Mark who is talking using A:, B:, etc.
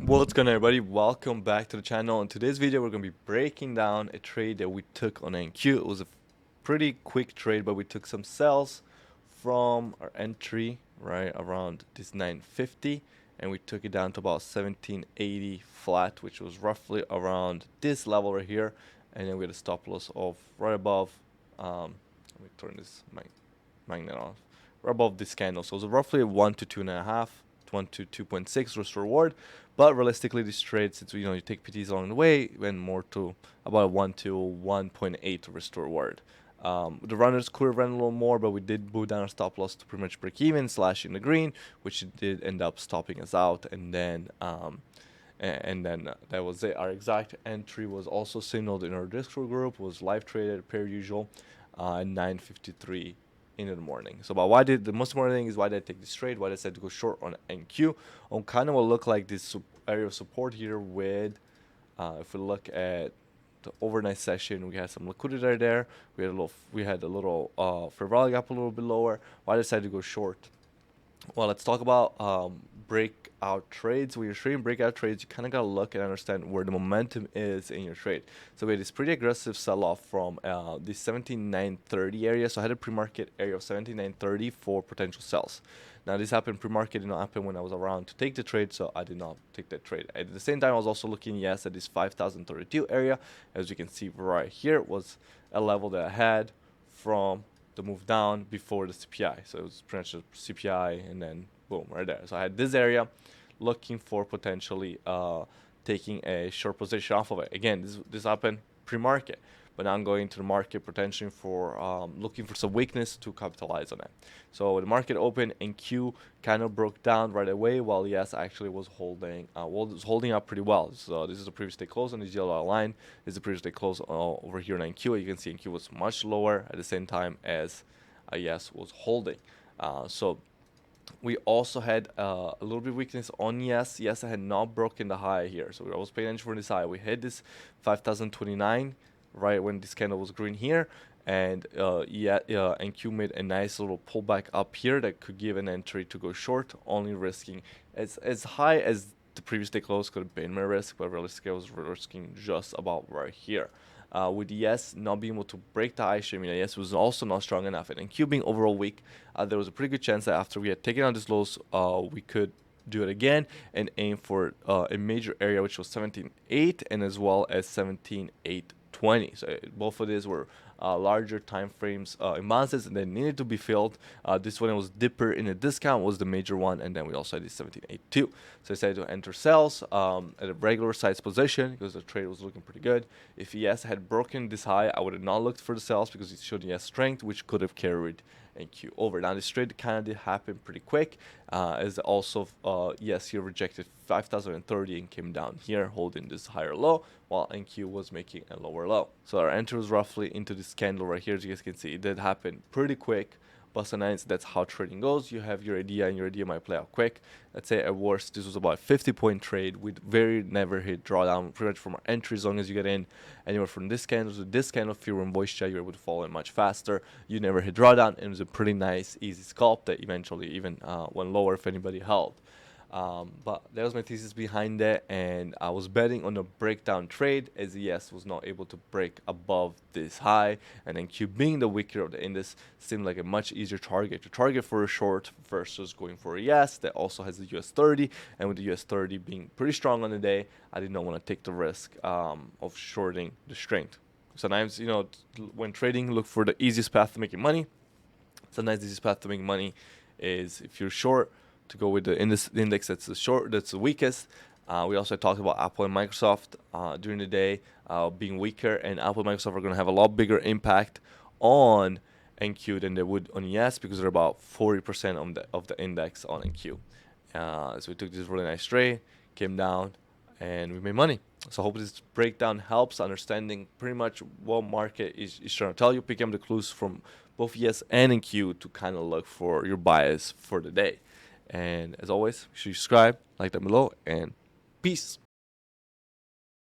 A: What's going on, everybody? Welcome back to the channel. In today's video, we're going to be breaking down a trade that we took on NQ. It was a pretty quick trade, but we took some sells from our entry right around this 950, and we took it down to about 1780 flat, which was roughly around this level right here. And then we had a stop loss of right above. Let me turn this magnet off. Right above this candle, so it was roughly a 1 to 2.5. 1 to 2.6 risk reward, but realistically this trade, since you take PTs along the way, went more to about 1 to 1.8 risk reward. The runners could have run a little more, but we did move down our stop loss to pretty much break even, slash in the green, which did end up stopping us out, and then that was it. Our exact entry was also signaled in our Discord group, was live traded per usual at 9:53 in the morning. So, but the most important thing is why did I take this trade? Why did I decide to go short on NQ? On kind of what look like this area of support here with, if we look at the overnight session, we had some liquidity there. We had a little fair value gap a little bit lower. Why did I decide to go short? Well, let's talk about breakout trades. When you're trading breakout trades, you kind of got to look and understand where the momentum is in your trade. So we had this pretty aggressive sell-off from the 17,930 area. So I had a pre-market area of 17,930 for potential sells. Now, this happened pre-market, did not happen when I was around to take the trade, so I did not take that trade. At the same time, I was also looking, yes, at this 5,032 area. As you can see right here, was a level that I had from the move down before the CPI. So it was pretty much a CPI and then boom, right there. So I had this area looking for potentially taking a short position off of it. Again, this happened pre-market, but now I'm going to the market potentially for looking for some weakness to capitalize on it. So the market opened and Q kind of broke down right away, while yes actually was holding up pretty well. So this is the previous day close on this yellow line. This is the previous day close over here in NQ. You can see NQ was much lower at the same time as yes was holding. So we also had a little bit of weakness on yes. Yes, I had not broken the high here, so I was paying attention for this high. We hit this 5,029 right when this candle was green here, and NQ made a nice little pullback up here that could give an entry to go short, only risking as high as the previous day close could have been my risk, but realistically I was risking just about right here. With yes not being able to break the high, I mean yes was also not strong enough, and NQ being overall weak, there was a pretty good chance that after we had taken out this lows, we could do it again and aim for a major area, which was 17.8 and as well as 17.820. So both of these were larger time frames imbalances, and they needed to be filled. This one was dipper in a discount was the major one, and then we also had this 17.82. So I decided to enter sales at a regular size position because the trade was looking pretty good. If ES had broken this high, I would have not looked for the sales because it showed ES strength, which could have carried NQ over. Now this trade kind of did happen pretty quick, as also yes here rejected 5,030 and came down here holding this higher low, while NQ was making a lower low. So our entry was roughly into this candle right here. As you guys can see, it did happen pretty quick. Bust and nines, that's how trading goes. You have your idea, and your idea might play out quick. Let's say at worst, this was about a 50-point trade with very never hit drawdown, pretty much from our entry. As long as you get in anywhere from this candle to this candle, if you were in voice chat, you're able to follow in much faster. You never hit drawdown, and it was a pretty nice, easy scalp that eventually even went lower if anybody held. But that was my thesis behind it, and I was betting on a breakdown trade, as ES was not able to break above this high, and then Q being the weaker of the index seemed like a much easier target to target for a short versus going for a ES that also has the US 30, and with the US 30 being pretty strong on the day, I did not want to take the risk of shorting the strength. Sometimes, when trading, look for the easiest path to making money. Sometimes the easiest path to making money is if you're short, to go with the index that's the weakest. We also talked about Apple and Microsoft during the day being weaker, and Apple and Microsoft are going to have a lot bigger impact on NQ than they would on ES because they're about 40% of the index on NQ. So we took this really nice trade, came down, and we made money. So I hope this breakdown helps understanding pretty much what market is trying to tell you. Pick up the clues from both ES and NQ to kind of look for your bias for the day. And as always, make sure you subscribe, like that below, and peace.